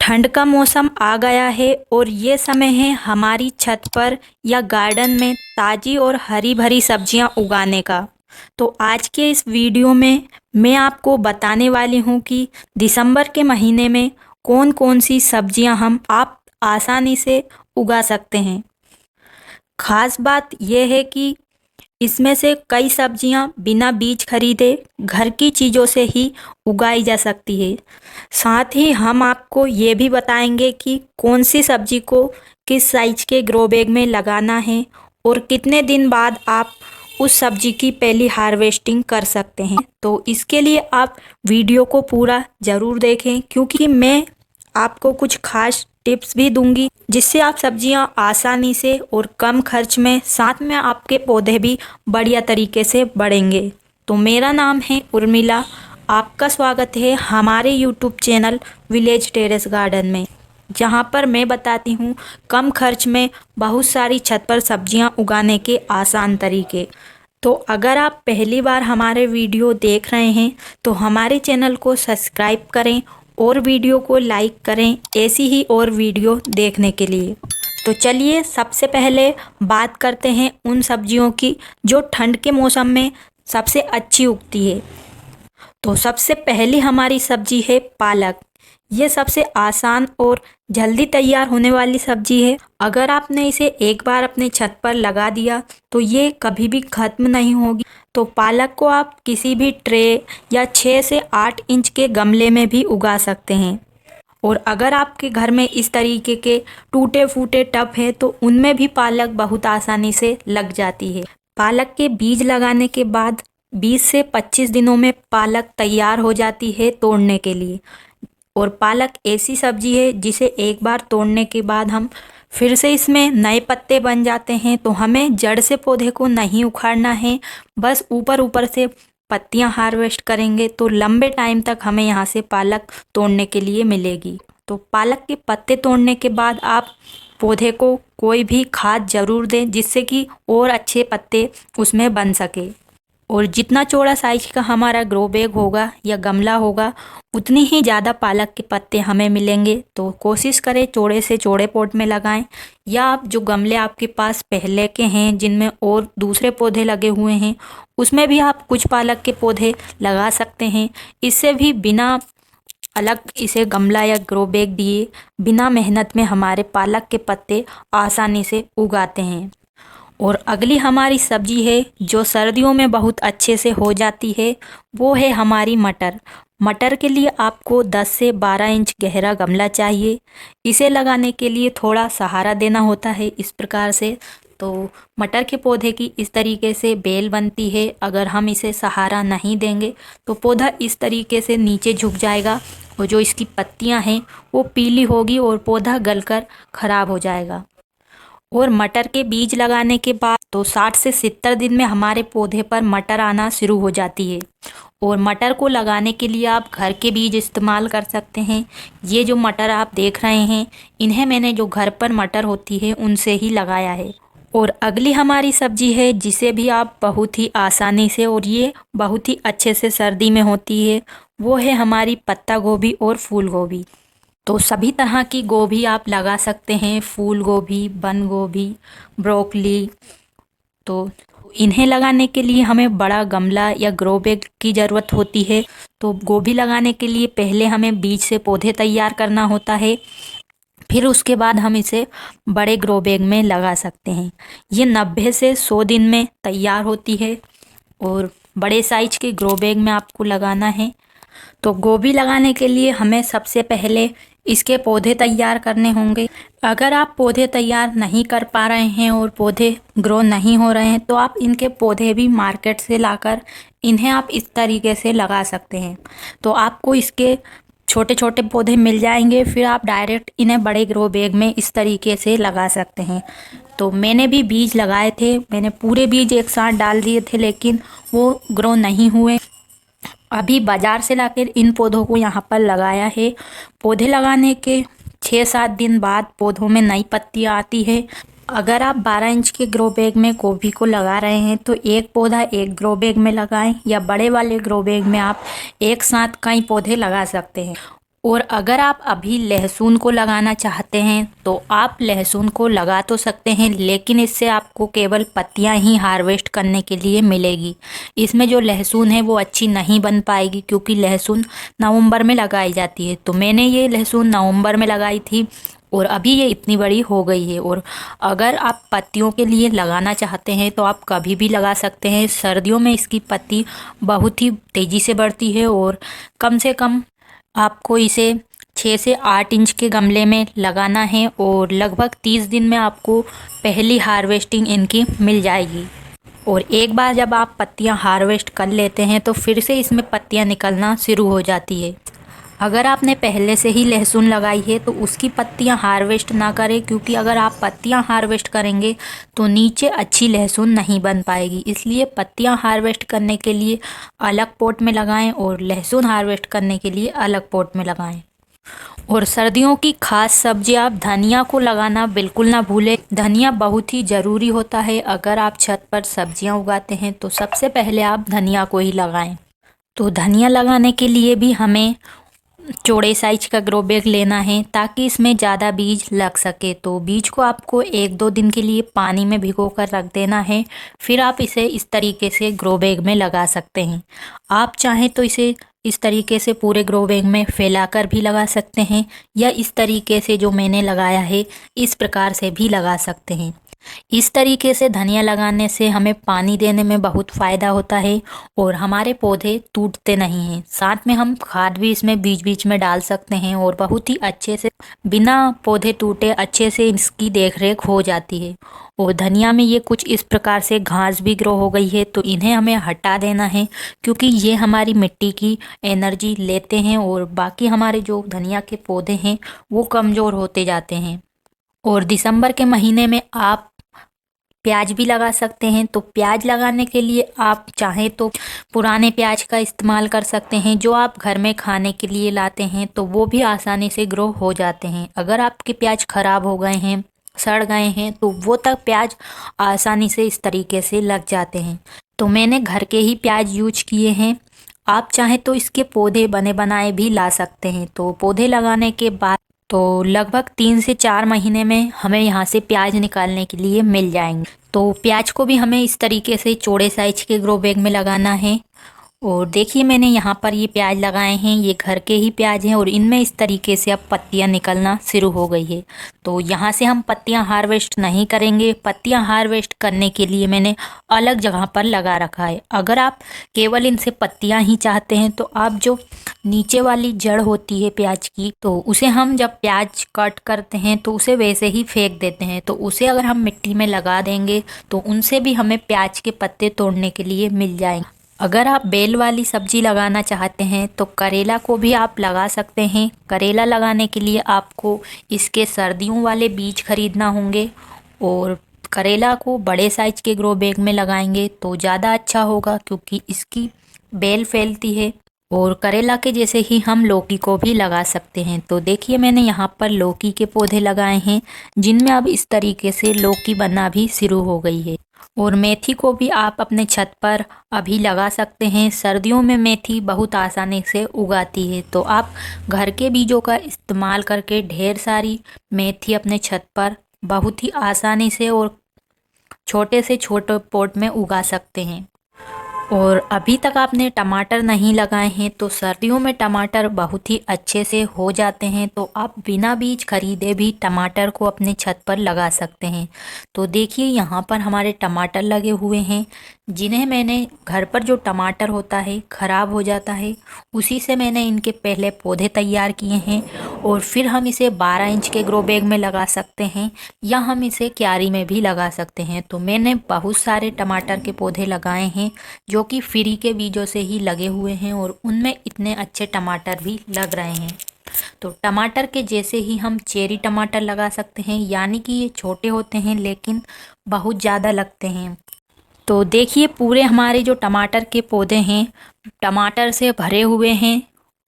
ठंड का मौसम आ गया है और ये समय है हमारी छत पर या गार्डन में ताज़ी और हरी भरी सब्जियां उगाने का। तो आज के इस वीडियो में मैं आपको बताने वाली हूं कि दिसंबर के महीने में कौन कौन सी सब्जियां आप आसानी से उगा सकते हैं। खास बात यह है कि इसमें से कई सब्जियां बिना बीज खरीदे घर की चीज़ों से ही उगाई जा सकती है। साथ ही हम आपको ये भी बताएंगे कि कौन सी सब्जी को किस साइज के ग्रो बैग में लगाना है और कितने दिन बाद आप उस सब्जी की पहली हार्वेस्टिंग कर सकते हैं। तो इसके लिए आप वीडियो को पूरा ज़रूर देखें, क्योंकि मैं आपको कुछ खास टिप्स भी दूंगी जिससे आप सब्जियां आसानी से और कम खर्च में, साथ में आपके पौधे भी बढ़िया तरीके से बढ़ेंगे। तो मेरा नाम है उर्मिला, आपका स्वागत है हमारे YouTube channel village terrace garden में, जहां पर मैं बताती हूं कम खर्च में बहुत सारी छत पर सब्जियां उगाने के आसान तरीके। तो अगर आप पहली बार हमारे वीडियो देख रहे हैं तो हमारे चैनल को सब्सक्राइब करें और वीडियो को लाइक करें ऐसी ही और वीडियो देखने के लिए। तो चलिए सबसे पहले बात करते हैं उन सब्जियों की जो ठंड के मौसम में सबसे अच्छी उगती है। तो सबसे पहली हमारी सब्जी है पालक। ये सबसे आसान और जल्दी तैयार होने वाली सब्जी है। अगर आपने इसे एक बार अपने छत पर लगा दिया तो ये कभी भी खत्म नहीं होगी। तो पालक को आप किसी भी ट्रे या 6 से 8 इंच के गमले में भी उगा सकते हैं। और अगर आपके घर में इस तरीके के टूटे फूटे टब हैं तो उनमें भी पालक बहुत आसानी से लग जाती है। पालक के बीज लगाने के बाद 20 से 25 दिनों में पालक तैयार हो जाती है तोड़ने के लिए। और पालक ऐसी सब्जी है जिसे एक बार तोड़ने के बाद हम फिर से इसमें नए पत्ते बन जाते हैं। तो हमें जड़ से पौधे को नहीं उखाड़ना है, बस ऊपर ऊपर से पत्तियां हार्वेस्ट करेंगे तो लंबे टाइम तक हमें यहाँ से पालक तोड़ने के लिए मिलेगी। तो पालक के पत्ते तोड़ने के बाद आप पौधे को कोई भी खाद जरूर दें जिससे कि और अच्छे पत्ते उसमें बन सके। और जितना चौड़ा साइज का हमारा ग्रो बैग होगा या गमला होगा उतनी ही ज़्यादा पालक के पत्ते हमें मिलेंगे। तो कोशिश करें चौड़े से चौड़े पॉट में लगाएं, या आप जो गमले आपके पास पहले के हैं जिनमें और दूसरे पौधे लगे हुए हैं उसमें भी आप कुछ पालक के पौधे लगा सकते हैं। इससे भी बिना अलग इसे गमला या ग्रो बैग दिए बिना मेहनत में हमारे पालक के पत्ते आसानी से उगाते हैं। और अगली हमारी सब्जी है जो सर्दियों में बहुत अच्छे से हो जाती है, वो है हमारी मटर। मटर के लिए आपको 10 से 12 इंच गहरा गमला चाहिए। इसे लगाने के लिए थोड़ा सहारा देना होता है इस प्रकार से। तो मटर के पौधे की इस तरीके से बेल बनती है। अगर हम इसे सहारा नहीं देंगे तो पौधा इस तरीके से नीचे झुक जाएगा और जो इसकी पत्तियां हैं वो पीली होगी और पौधा गलकर खराब हो जाएगा। और मटर के बीज लगाने के बाद तो 60 से 70 दिन में हमारे पौधे पर मटर आना शुरू हो जाती है। और मटर को लगाने के लिए आप घर के बीज इस्तेमाल कर सकते हैं। ये जो मटर आप देख रहे हैं इन्हें मैंने जो घर पर मटर होती है उनसे ही लगाया है। और अगली हमारी सब्जी है जिसे भी आप बहुत ही आसानी से और ये बहुत ही अच्छे से सर्दी में होती है, वो है हमारी पत्ता गोभी और फूल गोभी। तो सभी तरह की गोभी आप लगा सकते हैं, फूल गोभी, बंद गोभी, ब्रोकली। तो इन्हें लगाने के लिए हमें बड़ा गमला या ग्रो बैग की ज़रूरत होती है। तो गोभी लगाने के लिए पहले हमें बीज से पौधे तैयार करना होता है, फिर उसके बाद हम इसे बड़े ग्रो बैग में लगा सकते हैं। ये 90 से 100 दिन में तैयार होती है और बड़े साइज के ग्रो बैग में आपको लगाना है। तो गोभी लगाने के लिए हमें सबसे पहले इसके पौधे तैयार करने होंगे। अगर आप पौधे तैयार नहीं कर पा रहे हैं और पौधे ग्रो नहीं हो रहे हैं तो आप इनके पौधे भी मार्केट से लाकर इन्हें आप इस तरीके से लगा सकते हैं। तो आपको इसके छोटे छोटे पौधे मिल जाएंगे, फिर आप डायरेक्ट इन्हें बड़े ग्रो बैग में इस तरीके से लगा सकते हैं। तो मैंने भी बीज लगाए थे, मैंने पूरे बीज एक साथ डाल दिए थे लेकिन वो ग्रो नहीं हुए। अभी बाज़ार से लाकर इन पौधों को यहाँ पर लगाया है। पौधे लगाने के 6-7 दिन बाद पौधों में नई पत्तियाँ आती है। अगर आप 12 इंच के ग्रो बैग में गोभी को लगा रहे हैं तो एक पौधा एक ग्रो बैग में लगाएं, या बड़े वाले ग्रो बैग में आप एक साथ कई पौधे लगा सकते हैं। और अगर आप अभी लहसुन को लगाना चाहते हैं तो आप लहसुन को लगा तो सकते हैं, लेकिन इससे आपको केवल पत्तियां ही हार्वेस्ट करने के लिए मिलेगी। इसमें जो लहसुन है वो अच्छी नहीं बन पाएगी, क्योंकि लहसुन नवंबर में लगाई जाती है। तो मैंने ये लहसुन नवंबर में लगाई थी और अभी ये इतनी बड़ी हो गई है। और अगर आप पत्तियों के लिए लगाना चाहते हैं तो आप कभी भी लगा सकते हैं। सर्दियों में इसकी पत्ती बहुत ही तेज़ी से बढ़ती है और कम से कम आपको इसे 6 से 8 इंच के गमले में लगाना है और लगभग 30 दिन में आपको पहली हार्वेस्टिंग इनकी मिल जाएगी। और एक बार जब आप पत्तियां हार्वेस्ट कर लेते हैं तो फिर से इसमें पत्तियां निकलना शुरू हो जाती है। अगर आपने पहले से ही लहसुन लगाई है तो उसकी पत्तियां हार्वेस्ट ना करें, क्योंकि अगर आप पत्तियां हार्वेस्ट करेंगे तो नीचे अच्छी लहसुन नहीं बन पाएगी। इसलिए पत्तियां हार्वेस्ट करने के लिए अलग पॉट में लगाएं और लहसुन हार्वेस्ट करने के लिए अलग पॉट में लगाएं। और सर्दियों की खास सब्जी आप धनिया को लगाना बिल्कुल ना भूलें। धनिया बहुत ही ज़रूरी होता है। अगर आप छत पर सब्जियां उगाते हैं तो सबसे पहले आप धनिया को ही लगाएं। तो धनिया लगाने के लिए भी हमें चौड़े साइज का ग्रो बैग लेना है, ताकि इसमें ज़्यादा बीज लग सके। तो बीज को आपको 1-2 दिन के लिए पानी में भिगो कर रख देना है। फिर आप इसे इस तरीके से ग्रो बैग में लगा सकते हैं। आप चाहें तो इसे इस तरीके से पूरे ग्रो बैग में फैलाकर भी लगा सकते हैं, या इस तरीके से जो मैंने लगाया है इस प्रकार से भी लगा सकते हैं। इस तरीके से धनिया लगाने से हमें पानी देने में बहुत फ़ायदा होता है और हमारे पौधे टूटते नहीं हैं। साथ में हम खाद भी इसमें बीच बीच में डाल सकते हैं और बहुत ही अच्छे से बिना पौधे टूटे अच्छे से इसकी देखरेख हो जाती है। और धनिया में ये कुछ इस प्रकार से घास भी ग्रो हो गई है, तो इन्हें हमें हटा देना है, क्योंकि ये हमारी मिट्टी की एनर्जी लेते हैं और बाकी हमारे जो धनिया के पौधे हैं वो कमज़ोर होते जाते हैं। और दिसंबर के महीने में आप प्याज भी लगा सकते हैं। तो प्याज लगाने के लिए आप चाहें तो पुराने प्याज का इस्तेमाल कर सकते हैं, जो आप घर में खाने के लिए लाते हैं, तो वो भी आसानी से ग्रो हो जाते हैं। अगर आपके प्याज खराब हो गए हैं, सड़ गए हैं, तो वो तक प्याज आसानी से इस तरीके से लग जाते हैं। तो मैंने घर के ही प्याज यूज किए हैं। आप चाहें तो इसके पौधे बने बनाए भी ला सकते हैं। तो पौधे लगाने के बाद तो लगभग 3 से 4 महीने में हमें यहाँ से प्याज निकालने के लिए मिल जाएंगे। तो प्याज को भी हमें इस तरीके से चौड़े साइज के ग्रो बैग में लगाना है। और देखिए मैंने यहाँ पर ये प्याज लगाए हैं, ये घर के ही प्याज हैं और इनमें इस तरीके से अब पत्तियाँ निकलना शुरू हो गई है। तो यहाँ से हम पत्तियाँ हार्वेस्ट नहीं करेंगे। पत्तियाँ हार्वेस्ट करने के लिए मैंने अलग जगह पर लगा रखा है। अगर आप केवल इनसे पत्तियाँ ही चाहते हैं तो आप जो नीचे वाली जड़ होती है प्याज की, तो उसे हम जब प्याज कट करते हैं तो उसे वैसे ही फेंक देते हैं। तो उसे अगर हम मिट्टी में लगा देंगे तो उनसे भी हमें प्याज के पत्ते तोड़ने के लिए मिल जाएंगे। अगर आप बेल वाली सब्जी लगाना चाहते हैं तो करेला को भी आप लगा सकते हैं। करेला लगाने के लिए आपको इसके सर्दियों वाले बीज खरीदना होंगे और करेला को बड़े साइज के ग्रो बैग में लगाएंगे तो ज़्यादा अच्छा होगा, क्योंकि इसकी बेल फैलती है। और करेला के जैसे ही हम लौकी को भी लगा सकते हैं। तो देखिए मैंने यहाँ पर लौकी के पौधे लगाए हैं, जिनमें अब इस तरीके से लौकी बनना भी शुरू हो गई है। और मेथी को भी आप अपने छत पर अभी लगा सकते हैं। सर्दियों में मेथी बहुत आसानी से उगाती है, तो आप घर के बीजों का इस्तेमाल करके ढेर सारी मेथी अपने छत पर बहुत ही आसानी से और छोटे से छोटे पॉट में उगा सकते हैं। और अभी तक आपने टमाटर नहीं लगाए हैं तो सर्दियों में टमाटर बहुत ही अच्छे से हो जाते हैं। तो आप बिना बीज खरीदे भी टमाटर को अपने छत पर लगा सकते हैं। तो देखिए यहाँ पर हमारे टमाटर लगे हुए हैं, जिन्हें मैंने घर पर जो टमाटर होता है ख़राब हो जाता है, उसी से मैंने इनके पहले पौधे तैयार किए हैं। और फिर हम इसे 12 इंच के ग्रो बैग में लगा सकते हैं, या हम इसे क्यारी में भी लगा सकते हैं। तो मैंने बहुत सारे टमाटर के पौधे लगाए हैं जो कि फ्री के बीजों से ही लगे हुए हैं और उनमें इतने अच्छे टमाटर भी लग रहे हैं। तो टमाटर के जैसे ही हम चेरी टमाटर लगा सकते हैं, यानी कि ये छोटे होते हैं लेकिन बहुत ज़्यादा लगते हैं। तो देखिए पूरे हमारे जो टमाटर के पौधे हैं टमाटर से भरे हुए हैं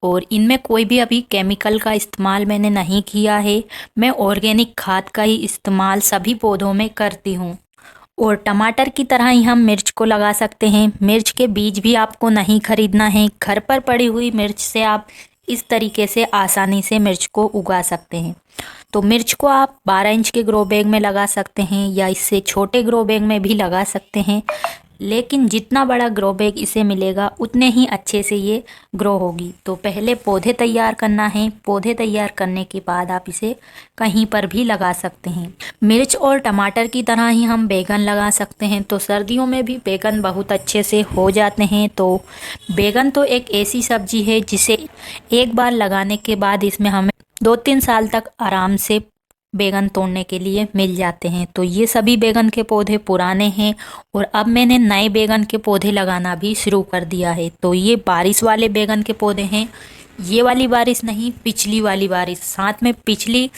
और इनमें कोई भी अभी केमिकल का इस्तेमाल मैंने नहीं किया है। मैं ऑर्गेनिक खाद का ही इस्तेमाल सभी पौधों में करती हूँ। और टमाटर की तरह ही हम मिर्च को लगा सकते हैं। मिर्च के बीज भी आपको नहीं खरीदना है, घर पर पड़ी हुई मिर्च से आप इस तरीके से आसानी से मिर्च को उगा सकते हैं। तो मिर्च को आप 12 इंच के ग्रो बैग में लगा सकते हैं या इससे छोटे ग्रो बैग में भी लगा सकते हैं, लेकिन जितना बड़ा ग्रो बैग इसे मिलेगा उतने ही अच्छे से ये ग्रो होगी। तो पहले पौधे तैयार करना है, पौधे तैयार करने के बाद आप इसे कहीं पर भी लगा सकते हैं। मिर्च और टमाटर की तरह ही हम बैगन लगा सकते हैं। तो सर्दियों में भी बैगन बहुत अच्छे से हो जाते हैं। तो बैगन तो एक ऐसी सब्जी है जिसे एक बार लगाने के बाद इसमें हमें 2-3 साल तक आराम से बैगन तोड़ने के लिए मिल जाते हैं। तो ये सभी बैगन के पौधे पुराने हैं और अब मैंने नए बैगन के पौधे लगाना भी शुरू कर दिया है। तो ये बारिश वाले बैगन के पौधे हैं, ये वाली बारिश नहीं, पिछली वाली बारिश, साथ में पिछली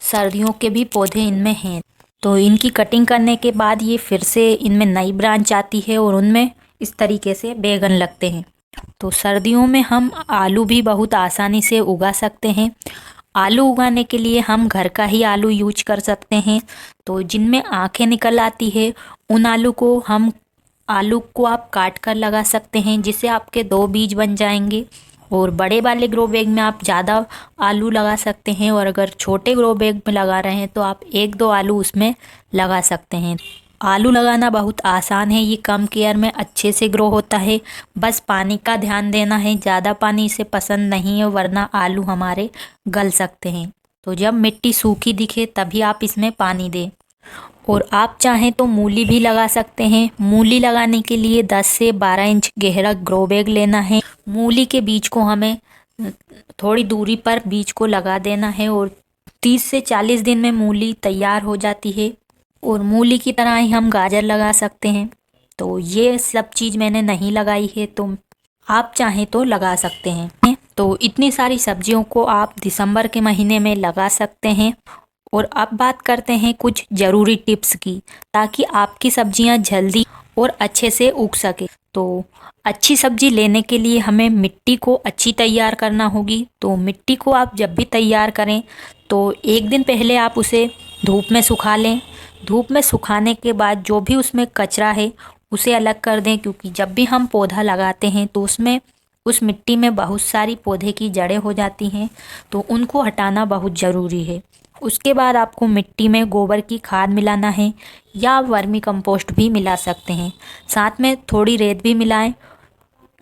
सर्दियों के भी पौधे इनमें हैं। तो इनकी कटिंग करने के बाद ये फिर से इनमें नई ब्रांच आती है और उनमें इस तरीके से बैगन लगते हैं। तो सर्दियों में हम आलू भी बहुत आसानी से उगा सकते हैं। आलू उगाने के लिए हम घर का ही आलू यूज कर सकते हैं। तो जिनमें आंखें निकल आती है उन आलू को आप काट कर लगा सकते हैं, जिससे आपके 2 बीज बन जाएंगे। और बड़े वाले ग्रो बैग में आप ज़्यादा आलू लगा सकते हैं, और अगर छोटे ग्रो बैग में लगा रहे हैं तो आप 1-2 आलू उसमें लगा सकते हैं। आलू लगाना बहुत आसान है, ये कम केयर में अच्छे से ग्रो होता है। बस पानी का ध्यान देना है, ज़्यादा पानी इसे पसंद नहीं है वरना आलू हमारे गल सकते हैं। तो जब मिट्टी सूखी दिखे तभी आप इसमें पानी दें। और आप चाहें तो मूली भी लगा सकते हैं। मूली लगाने के लिए 10 से 12 इंच गहरा ग्रो बैग लेना है। मूली के बीज को हमें थोड़ी दूरी पर बीज को लगा देना है और 30 से 40 दिन में मूली तैयार हो जाती है। और मूली की तरह ही हम गाजर लगा सकते हैं। तो ये सब चीज़ मैंने नहीं लगाई है, तो आप चाहें तो लगा सकते हैं। तो इतनी सारी सब्जियों को आप दिसंबर के महीने में लगा सकते हैं। और अब बात करते हैं कुछ ज़रूरी टिप्स की, ताकि आपकी सब्जियां जल्दी और अच्छे से उग सके। तो अच्छी सब्जी लेने के लिए हमें मिट्टी को अच्छी तैयार करना होगी। तो मिट्टी को आप जब भी तैयार करें तो 1 दिन पहले आप उसे धूप में सुखा लें। धूप में सुखाने के बाद जो भी उसमें कचरा है उसे अलग कर दें, क्योंकि जब भी हम पौधा लगाते हैं तो उस मिट्टी में बहुत सारी पौधे की जड़ें हो जाती हैं, तो उनको हटाना बहुत ज़रूरी है। उसके बाद आपको मिट्टी में गोबर की खाद मिलाना है या वर्मी कंपोस्ट भी मिला सकते हैं। साथ में थोड़ी रेत भी मिलाएं,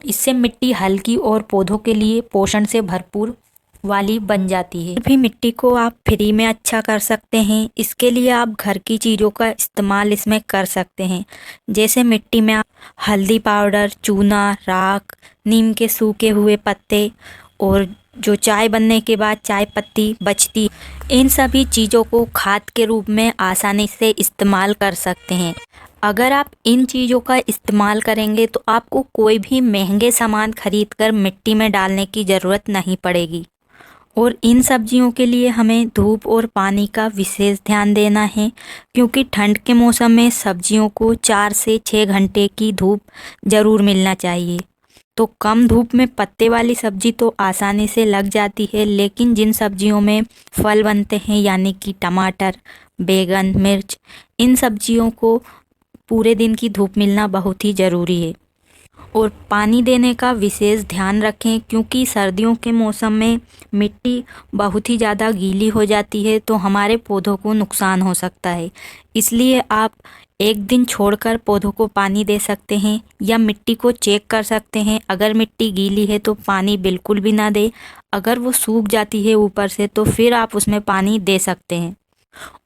इससे मिट्टी हल्की और पौधों के लिए पोषण से भरपूर वाली बन जाती है। भी मिट्टी को आप फ्री में अच्छा कर सकते हैं। इसके लिए आप घर की चीज़ों का इस्तेमाल इसमें कर सकते हैं। जैसे मिट्टी में आप हल्दी पाउडर, चूना, राख, नीम के सूखे हुए पत्ते और जो चाय बनने के बाद चाय पत्ती बचती, इन सभी चीज़ों को खाद के रूप में आसानी से इस्तेमाल कर सकते हैं। अगर आप इन चीज़ों का इस्तेमाल करेंगे तो आपको कोई भी महंगे सामान खरीदकर मिट्टी में डालने की ज़रूरत नहीं पड़ेगी। और इन सब्जियों के लिए हमें धूप और पानी का विशेष ध्यान देना है, क्योंकि ठंड के मौसम में सब्जियों को 4 से 6 घंटे की धूप ज़रूर मिलना चाहिए। तो कम धूप में पत्ते वाली सब्जी तो आसानी से लग जाती है, लेकिन जिन सब्जियों में फल बनते हैं यानी कि टमाटर, बैगन, मिर्च, इन सब्जियों को पूरे दिन की धूप मिलना बहुत ही ज़रूरी है। और पानी देने का विशेष ध्यान रखें, क्योंकि सर्दियों के मौसम में मिट्टी बहुत ही ज़्यादा गीली हो जाती है, तो हमारे पौधों को नुकसान हो सकता है। इसलिए आप 1 दिन छोड़कर पौधों को पानी दे सकते हैं या मिट्टी को चेक कर सकते हैं। अगर मिट्टी गीली है तो पानी बिल्कुल भी ना दें। अगर वो सूख जाती है ऊपर से तो फिर आप उसमें पानी दे सकते हैं।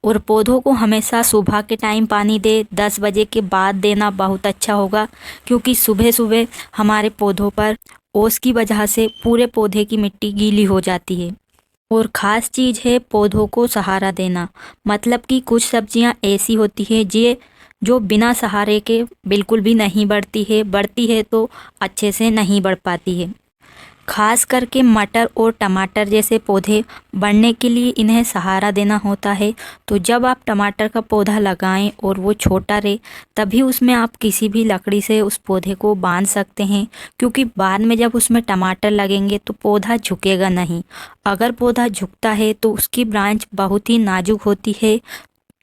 और पौधों को हमेशा सुबह के टाइम पानी दे, 10 बजे के बाद देना बहुत अच्छा होगा, क्योंकि सुबह सुबह हमारे पौधों पर ओस की वजह से पूरे पौधे की मिट्टी गीली हो जाती है। और ख़ास चीज़ है पौधों को सहारा देना। मतलब कि कुछ सब्जियां ऐसी होती है जो बिना सहारे के बिल्कुल भी नहीं बढ़ती है तो अच्छे से नहीं बढ़ पाती है। खास करके मटर और टमाटर जैसे पौधे बढ़ने के लिए इन्हें सहारा देना होता है। तो जब आप टमाटर का पौधा लगाएं और वो छोटा रहे, तभी उसमें आप किसी भी लकड़ी से उस पौधे को बांध सकते हैं, क्योंकि बाद में जब उसमें टमाटर लगेंगे तो पौधा झुकेगा नहीं। अगर पौधा झुकता है तो उसकी ब्रांच बहुत ही नाजुक होती है,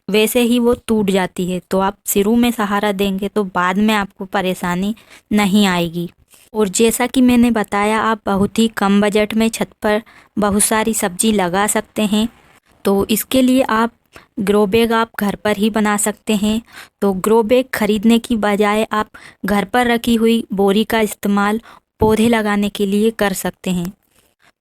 वैसे ही वो टूट जाती है। तो आप शुरू में सहारा देंगे तो बाद में आपको परेशानी नहीं आएगी। और जैसा कि मैंने बताया, आप बहुत ही कम बजट में छत पर बहुत सारी सब्जी लगा सकते हैं। तो इसके लिए आप ग्रो बैग आप घर पर ही बना सकते हैं। तो ग्रो बैग खरीदने की बजाय आप घर पर रखी हुई बोरी का इस्तेमाल पौधे लगाने के लिए कर सकते हैं।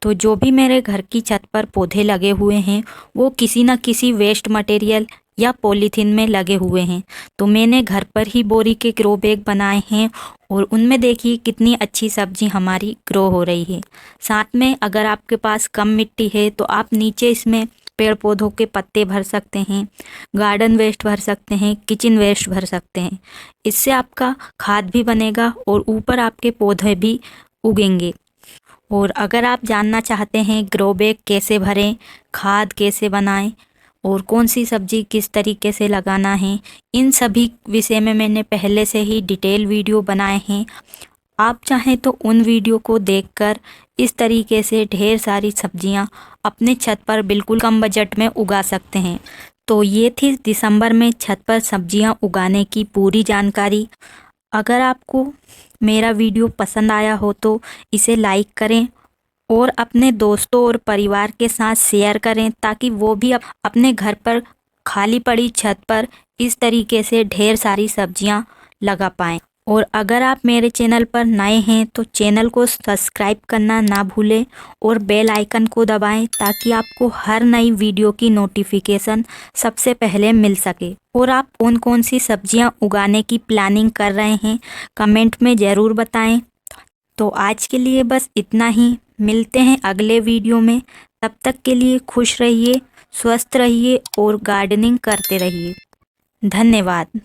तो जो भी मेरे घर की छत पर पौधे लगे हुए हैं वो किसी न किसी वेस्ट मटेरियल या पॉलीथीन में लगे हुए हैं। तो मैंने घर पर ही बोरी के ग्रो बैग बनाए हैं और उनमें देखिए कितनी अच्छी सब्जी हमारी ग्रो हो रही है। साथ में अगर आपके पास कम मिट्टी है तो आप नीचे इसमें पेड़ पौधों के पत्ते भर सकते हैं, गार्डन वेस्ट भर सकते हैं, किचन वेस्ट भर सकते हैं। इससे आपका खाद भी बनेगा और ऊपर आपके पौधे भी उगेंगे। और अगर आप जानना चाहते हैं ग्रो बैग कैसे भरें, खाद कैसे बनाएं और कौन सी सब्जी किस तरीके से लगाना है, इन सभी विषय में मैंने पहले से ही डिटेल वीडियो बनाए हैं। आप चाहें तो उन वीडियो को देखकर इस तरीके से ढेर सारी सब्जियां अपने छत पर बिल्कुल कम बजट में उगा सकते हैं। तो ये थी दिसंबर में छत पर सब्जियां उगाने की पूरी जानकारी। अगर आपको मेरा वीडियो पसंद आया हो तो इसे लाइक करें और अपने दोस्तों और परिवार के साथ शेयर करें ताकि वो भी अपने घर पर खाली पड़ी छत पर इस तरीके से ढेर सारी सब्जियां लगा पाएं। और अगर आप मेरे चैनल पर नए हैं तो चैनल को सब्सक्राइब करना ना भूलें और बेल आइकन को दबाएं ताकि आपको हर नई वीडियो की नोटिफिकेशन सबसे पहले मिल सके। और आप कौन कौन सी सब्जियां उगाने की प्लानिंग कर रहे हैं कमेंट में ज़रूर बताएं। तो आज के लिए बस इतना ही, मिलते हैं अगले वीडियो में। तब तक के लिए खुश रहिए, स्वस्थ रहिए और गार्डनिंग करते रहिए। धन्यवाद।